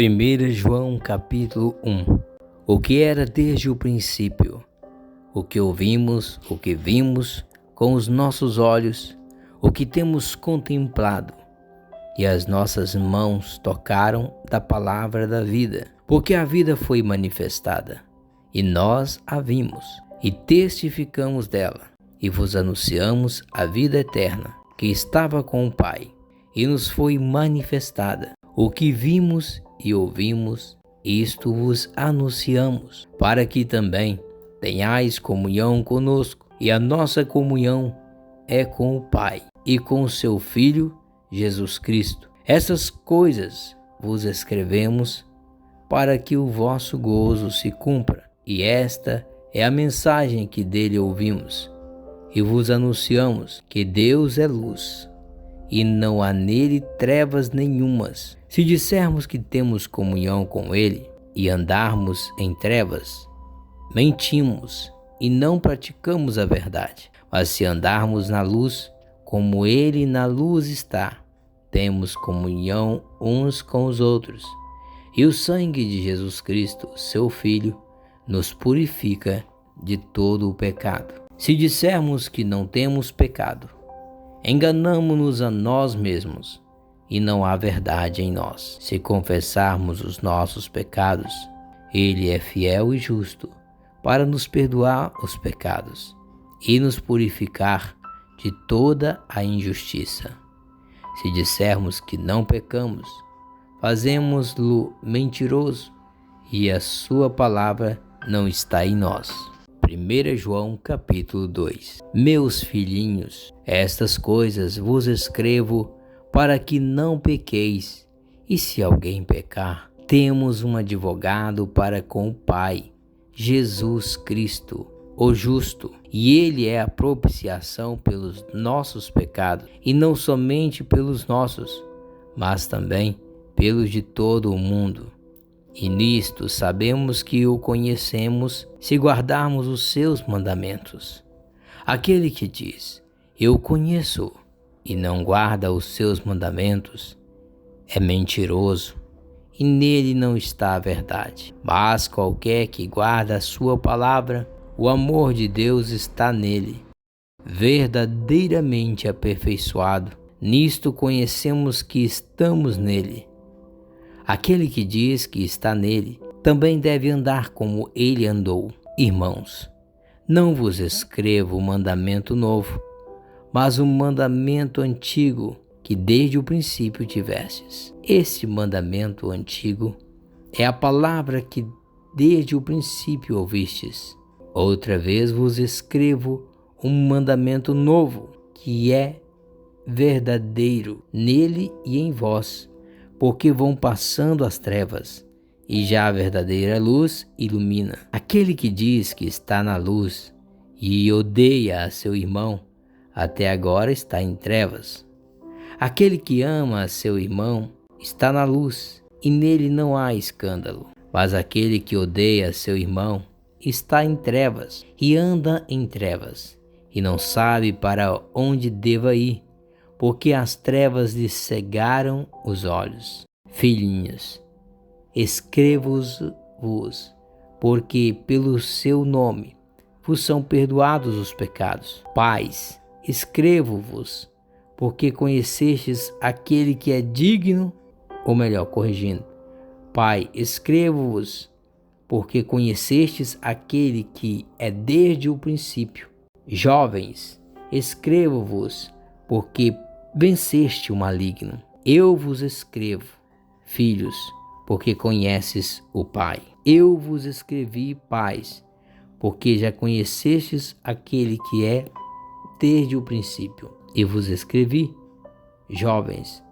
1 João capítulo 1. O que era desde o princípio, o que ouvimos, o que vimos com os nossos olhos, o que temos contemplado, e as nossas mãos tocaram da palavra da vida, porque a vida foi manifestada, e nós a vimos, e testificamos dela, e vos anunciamos a vida eterna, que estava com o Pai, e nos foi manifestada. O que vimos e ouvimos, isto vos anunciamos, para que também tenhais comunhão conosco, e a nossa comunhão é com o Pai e com o seu Filho, Jesus Cristo. Essas coisas vos escrevemos para que o vosso gozo se cumpra, e esta é a mensagem que dele ouvimos, e vos anunciamos que Deus é luz, e não há nele trevas nenhumas. Se dissermos que temos comunhão com ele e andarmos em trevas, mentimos e não praticamos a verdade. Mas se andarmos na luz, como ele na luz está, temos comunhão uns com os outros. E o sangue de Jesus Cristo, seu Filho, nos purifica de todo o pecado. Se dissermos que não temos pecado, enganamo-nos a nós mesmos, e não há verdade em nós. Se confessarmos os nossos pecados, ele é fiel e justo para nos perdoar os pecados e nos purificar de toda a injustiça. Se dissermos que não pecamos, fazemos-lo mentiroso, e a sua palavra não está em nós. 1 João capítulo 2. Meus filhinhos, estas coisas vos escrevo para que não pequeis. E se alguém pecar, temos um advogado para com o Pai, Jesus Cristo, o justo. E ele é a propiciação pelos nossos pecados, e não somente pelos nossos, mas também pelos de todo o mundo. E nisto sabemos que o conhecemos, se guardarmos os seus mandamentos. Aquele que diz, eu conheço, e não guarda os seus mandamentos, é mentiroso, e nele não está a verdade. Mas qualquer que guarda a sua palavra, o amor de Deus está nele, verdadeiramente aperfeiçoado. Nisto conhecemos que estamos nele. Aquele que diz que está nele, também deve andar como ele andou. Irmãos, não vos escrevo um mandamento novo, mas um mandamento antigo que desde o princípio tivestes. Este mandamento antigo é a palavra que desde o princípio ouvistes. Outra vez vos escrevo um mandamento novo, que é verdadeiro nele e em vós, porque vão passando as trevas, e já a verdadeira luz ilumina. Aquele que diz que está na luz e odeia a seu irmão, até agora está em trevas. Aquele que ama a seu irmão está na luz, e nele não há escândalo. Mas aquele que odeia a seu irmão está em trevas, e anda em trevas, e não sabe para onde deva ir, porque as trevas lhe cegaram os olhos. Filhinhos, escrevo-vos, porque pelo seu nome vos são perdoados os pecados. Pais, escrevo-vos, porque conhecestes aquele que é digno, ou melhor, corrigindo. Pai, escrevo-vos, porque conhecestes aquele que é desde o princípio. Jovens, escrevo-vos, porque venceste o maligno. Eu vos escrevo, filhos, porque conheces o Pai. Eu vos escrevi, pais, porque já conhecestes aquele que é desde o princípio. E vos escrevi, jovens,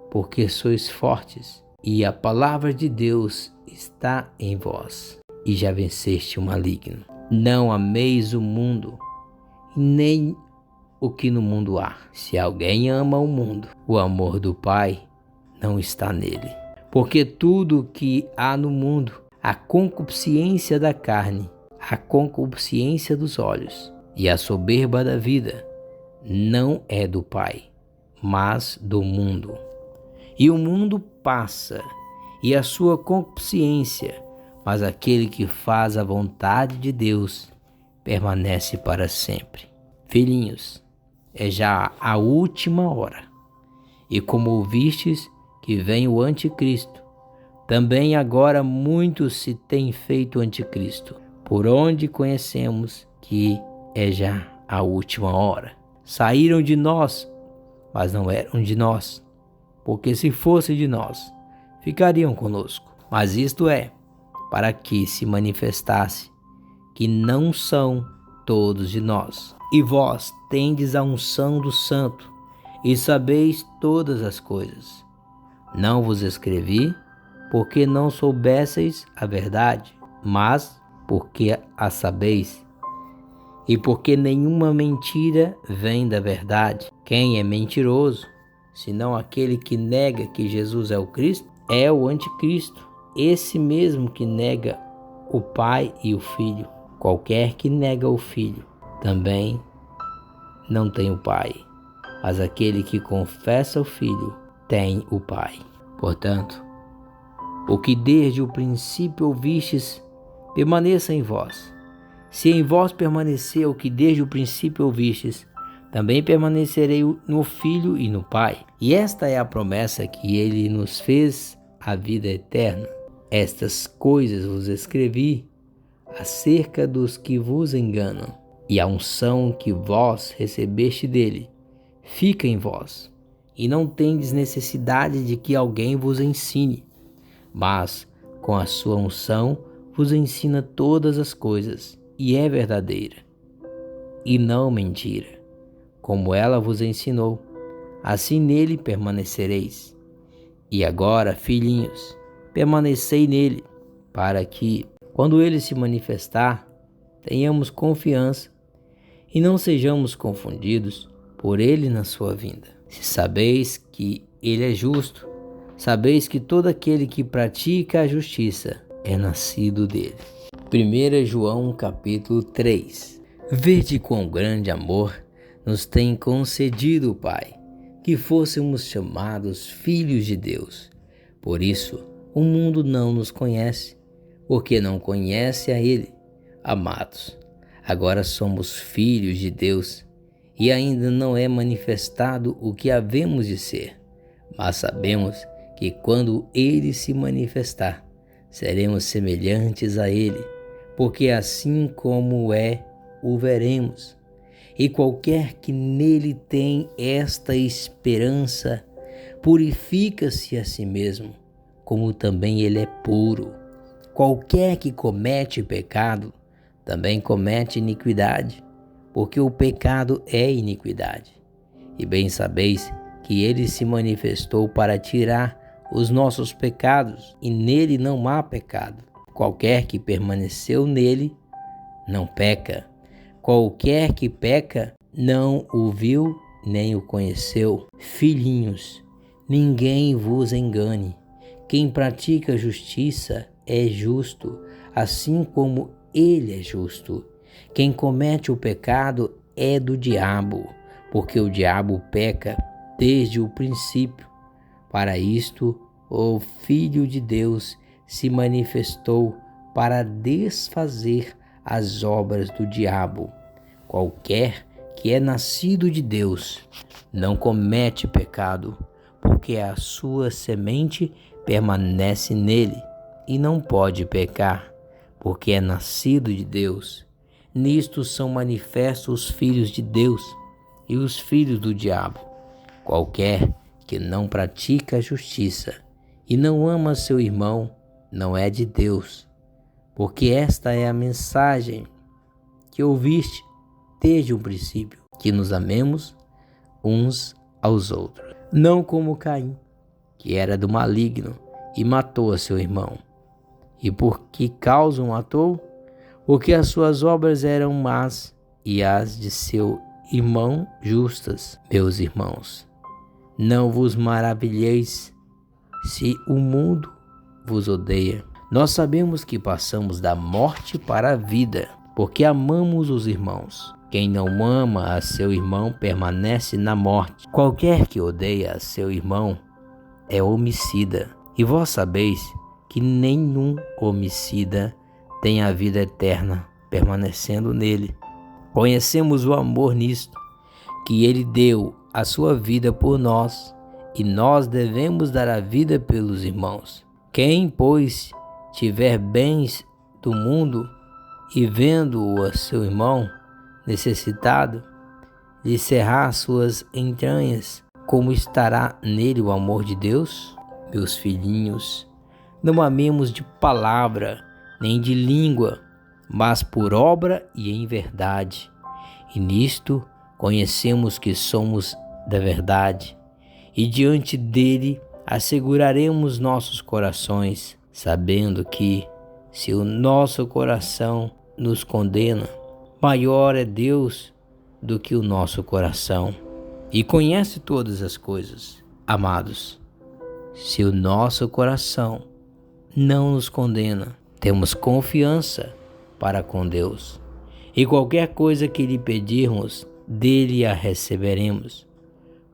porque sois fortes, e a palavra de Deus está em vós, e já venceste o maligno. Não ameis o mundo, nem o que no mundo há. Se alguém ama o mundo, o amor do Pai não está nele. Porque tudo o que há no mundo, a concupiscência da carne, a concupiscência dos olhos e a soberba da vida, não é do Pai, mas do mundo. E o mundo passa e a sua consciência, mas aquele que faz a vontade de Deus permanece para sempre. Filhinhos, é já a última hora. E como ouvistes que vem o anticristo, também agora muitos se têm feito anticristo, por onde conhecemos que é já a última hora. Saíram de nós, mas não eram de nós, porque se fosse de nós, ficariam conosco. Mas isto é, para que se manifestasse que não são todos de nós. E vós tendes a unção do Santo, e sabeis todas as coisas. Não vos escrevi, porque não soubesseis a verdade, mas porque a sabeis, e porque nenhuma mentira vem da verdade. Quem é mentiroso, senão aquele que nega que Jesus é o Cristo? É o anticristo, esse mesmo que nega o Pai e o Filho. Qualquer que nega o Filho também não tem o Pai, mas aquele que confessa o Filho tem o Pai. Portanto, o que desde o princípio ouvistes permaneça em vós. Se em vós permanecer o que desde o princípio ouvistes, também permanecerei no Filho e no Pai. E esta é a promessa que ele nos fez, a vida eterna. Estas coisas vos escrevi acerca dos que vos enganam, e a unção que vós recebeste dele fica em vós, e não tendes necessidade de que alguém vos ensine, mas com a sua unção vos ensina todas as coisas, e é verdadeira, e não mentira. Como ela vos ensinou, assim nele permanecereis. E agora, filhinhos, permanecei nele, para que, quando ele se manifestar, tenhamos confiança e não sejamos confundidos por ele na sua vinda. Se sabeis que ele é justo, sabeis que todo aquele que pratica a justiça é nascido dele. 1 João capítulo 3. Vede quão grande amor nos tem concedido o Pai, que fôssemos chamados filhos de Deus. Por isso, o mundo não nos conhece, porque não conhece a Ele. Amados, agora somos filhos de Deus, e ainda não é manifestado o que havemos de ser, mas sabemos que quando Ele se manifestar, seremos semelhantes a Ele, porque assim como é, o veremos. E qualquer que nele tem esta esperança, purifica-se a si mesmo, como também ele é puro. Qualquer que comete pecado, também comete iniquidade, porque o pecado é iniquidade. E bem sabeis que ele se manifestou para tirar os nossos pecados, e nele não há pecado. Qualquer que permaneceu nele, não peca. Qualquer que peca, não o viu nem o conheceu. Filhinhos, ninguém vos engane. Quem pratica justiça é justo, assim como ele é justo. Quem comete o pecado é do diabo, porque o diabo peca desde o princípio. Para isto, o Filho de Deus se manifestou para desfazer as obras do diabo. Qualquer que é nascido de Deus não comete pecado, porque a sua semente permanece nele e não pode pecar, porque é nascido de Deus. Nisto são manifestos os filhos de Deus e os filhos do diabo. Qualquer que não pratica a justiça e não ama seu irmão não é de Deus, porque esta é a mensagem que ouviste desde o princípio, que nos amemos uns aos outros. Não como Caim, que era do maligno e matou a seu irmão. E por que causa o matou? Porque as suas obras eram más e as de seu irmão justas. Meus irmãos, não vos maravilheis se o mundo vos odeia. Nós sabemos que passamos da morte para a vida, porque amamos os irmãos. Quem não ama a seu irmão permanece na morte. Qualquer que odeia a seu irmão é homicida, E vós sabeis que nenhum homicida tem a vida eterna permanecendo nele. Conhecemos o amor nisto, que ele deu a sua vida por nós, e nós devemos dar a vida pelos irmãos. Quem, pois, tiver bens do mundo e vendo-o a seu irmão necessitado, lhe cerrar suas entranhas, como estará nele o amor de Deus? Meus filhinhos, não amemos de palavra, nem de língua, mas por obra e em verdade. E nisto conhecemos que somos da verdade, e diante dele asseguraremos nossos corações, sabendo que, se o nosso coração nos condena, maior é Deus do que o nosso coração, e conhece todas as coisas. Amados, se o nosso coração não nos condena, temos confiança para com Deus, e qualquer coisa que lhe pedirmos, dele a receberemos,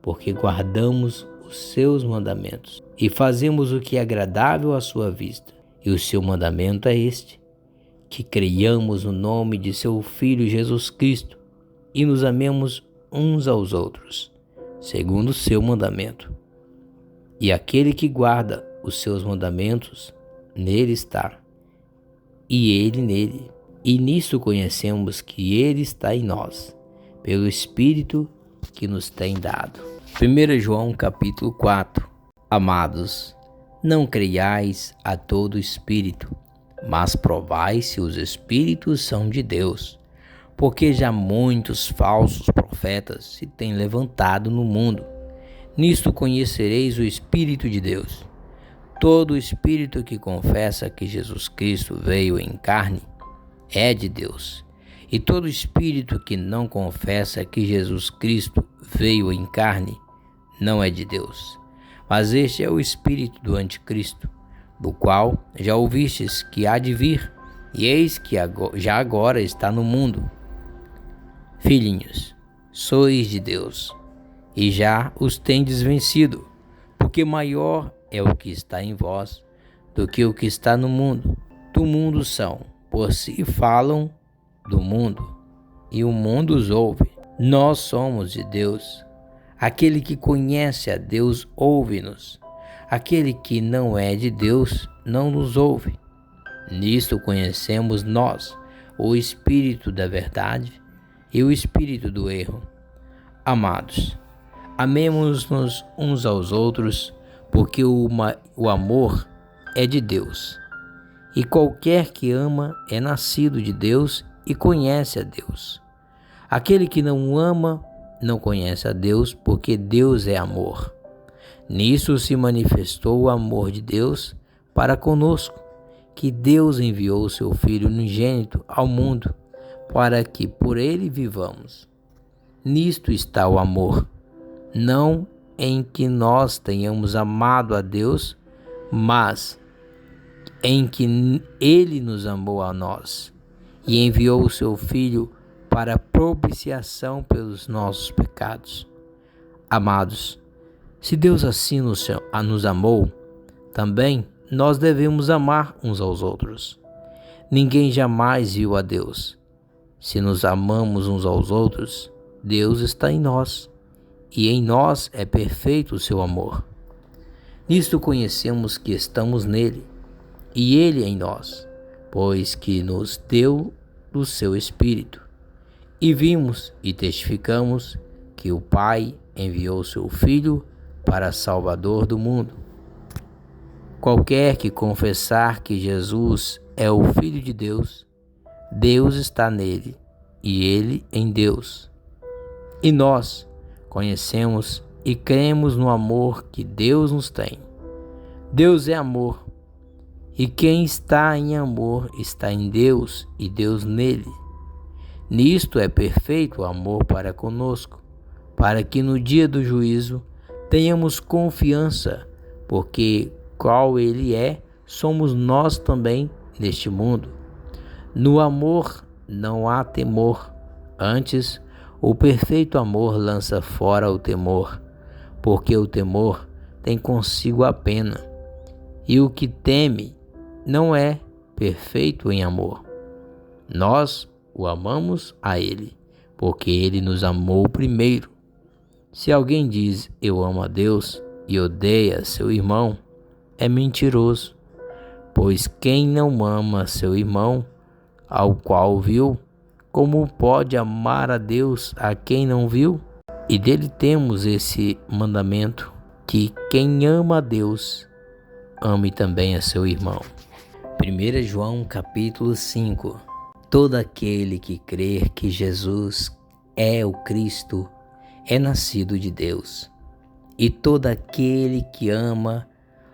porque guardamos os seus mandamentos e fazemos o que é agradável à sua vista. E o seu mandamento é este: que creiamos no nome de seu Filho Jesus Cristo e nos amemos uns aos outros, segundo o seu mandamento. E aquele que guarda os seus mandamentos, nele está, e ele nele. E nisto conhecemos que ele está em nós, pelo Espírito que nos tem dado. 1 João capítulo 4. Amados, não creiais a todo espírito, mas provai se os espíritos são de Deus, porque já muitos falsos profetas se têm levantado no mundo. Nisto conhecereis o Espírito de Deus. Todo espírito que confessa que Jesus Cristo veio em carne é de Deus, e todo espírito que não confessa que Jesus Cristo veio em carne não é de Deus. Mas este é o espírito do anticristo, do qual já ouvistes que há de vir, e eis que já agora está no mundo. Filhinhos, sois de Deus, e já os tendes vencido, porque maior é o que está em vós do que o que está no mundo. Do mundo são, por si falam do mundo, e o mundo os ouve. Nós somos de Deus. Aquele que conhece a Deus ouve-nos. Aquele que não é de Deus não nos ouve. Nisto conhecemos nós o espírito da verdade e o espírito do erro. Amados, amemo-nos uns aos outros, porque o amor é de Deus. E qualquer que ama é nascido de Deus e conhece a Deus. Aquele que não ama não conhece a Deus, porque Deus é amor. Nisso se manifestou o amor de Deus para conosco, que Deus enviou o seu Filho unigênito ao mundo, para que por ele vivamos. Nisto está o amor, não em que nós tenhamos amado a Deus, mas em que ele nos amou a nós e enviou o seu Filho para propiciação pelos nossos pecados. Amados, se Deus assim nos amou, também nós devemos amar uns aos outros. Ninguém jamais viu a Deus. Se nos amamos uns aos outros, Deus está em nós, e em nós é perfeito o seu amor. Nisto conhecemos que estamos nele, e ele em nós, pois que nos deu do seu Espírito. E vimos e testificamos que o Pai enviou seu Filho para Salvador do mundo. Qualquer que confessar que Jesus é o Filho de Deus, Deus está nele, e ele em Deus. E nós conhecemos e cremos no amor que Deus nos tem. Deus é amor, e quem está em amor está em Deus e Deus nele. Nisto é perfeito o amor para conosco, para que no dia do juízo tenhamos confiança, porque qual ele é, somos nós também neste mundo. No amor não há temor, antes o perfeito amor lança fora o temor, porque o temor tem consigo a pena, e o que teme não é perfeito em amor. Nós o amamos a Ele, porque Ele nos amou primeiro. Se alguém diz eu amo a Deus e odeia seu irmão, é mentiroso, pois quem não ama seu irmão, ao qual viu, como pode amar a Deus a quem não viu? E dele temos esse mandamento, que quem ama a Deus, ame também a seu irmão. 1 João capítulo 5. Todo aquele que crer que Jesus é o Cristo é nascido de Deus. E todo aquele que ama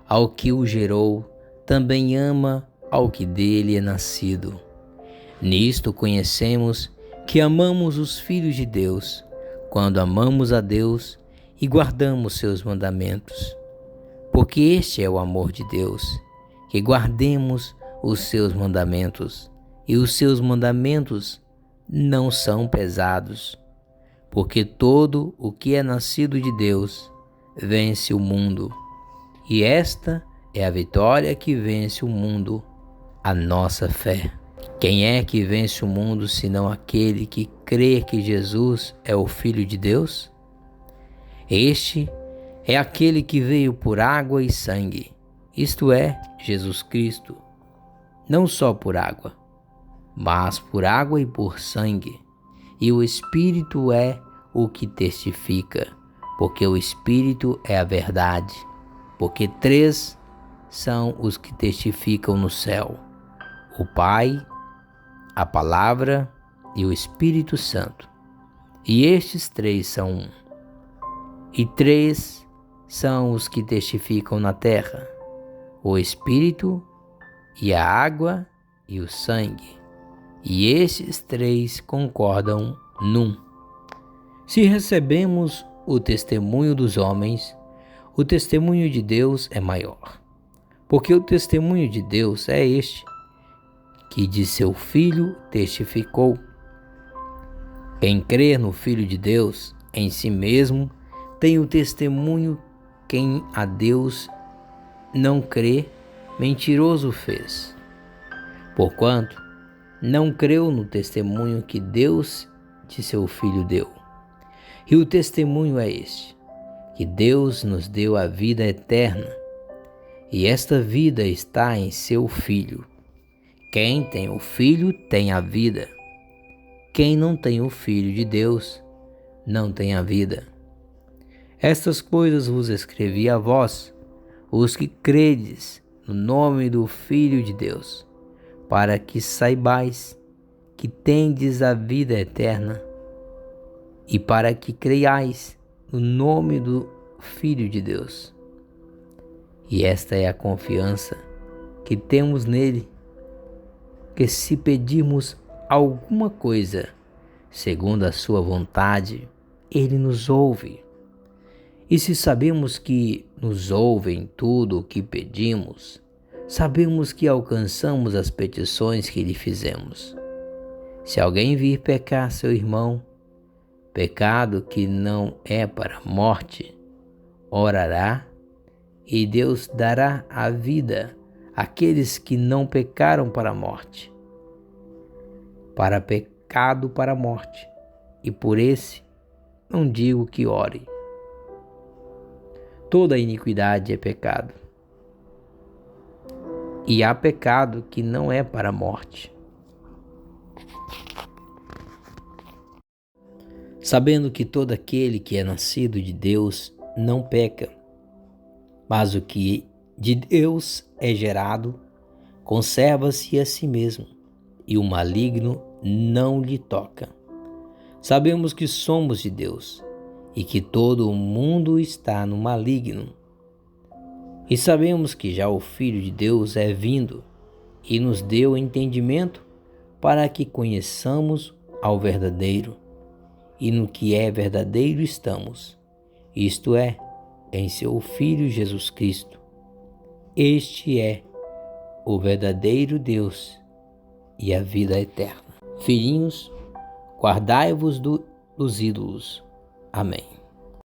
ao que o gerou, também ama ao que dele é nascido. Nisto conhecemos que amamos os filhos de Deus, quando amamos a Deus e guardamos seus mandamentos. Porque este é o amor de Deus, que guardemos os seus mandamentos, e os seus mandamentos não são pesados, porque todo o que é nascido de Deus vence o mundo, e esta é a vitória que vence o mundo, a nossa fé. Quem é que vence o mundo senão aquele que crê que Jesus é o Filho de Deus? Este é aquele que veio por água e sangue, isto é, Jesus Cristo, não só por água, mas por água e por sangue. E o Espírito é o que testifica, porque o Espírito é a verdade. Porque 3 são os que testificam no céu: o Pai, a Palavra e o Espírito Santo. E estes 3 são um. E 3 são os que testificam na terra: o Espírito e a água e o sangue. E estes 3 concordam num. Se recebemos o testemunho dos homens, o testemunho de Deus é maior. Porque o testemunho de Deus é este, que de seu Filho testificou. Quem crê no Filho de Deus, em si mesmo, tem o testemunho. Quem a Deus não crê, mentiroso fez. Porquanto não creu no testemunho que Deus de seu Filho deu. E o testemunho é este, que Deus nos deu a vida eterna, e esta vida está em seu Filho. Quem tem o Filho tem a vida. Quem não tem o Filho de Deus não tem a vida. Estas coisas vos escrevi a vós, os que credes no nome do Filho de Deus, para que saibais que tendes a vida eterna, e para que creiais no nome do Filho de Deus. E esta é a confiança que temos nele, que se pedirmos alguma coisa segundo a sua vontade, ele nos ouve. E se sabemos que nos ouve em tudo o que pedimos, sabemos que alcançamos as petições que lhe fizemos. Se alguém vir pecar seu irmão, pecado que não é para a morte, orará, e Deus dará a vida àqueles que não pecaram para a morte. Para pecado para a morte, e por esse não digo que ore. Toda iniquidade é pecado, e há pecado que não é para a morte. Sabendo que todo aquele que é nascido de Deus não peca, mas o que de Deus é gerado conserva-se a si mesmo, e o maligno não lhe toca. Sabemos que somos de Deus, e que todo o mundo está no maligno. E sabemos que já o Filho de Deus é vindo, e nos deu entendimento para que conheçamos ao verdadeiro, e no que é verdadeiro estamos, isto é, em seu Filho Jesus Cristo. Este é o verdadeiro Deus e a vida eterna. Filhinhos, guardai-vos dos ídolos. Amém.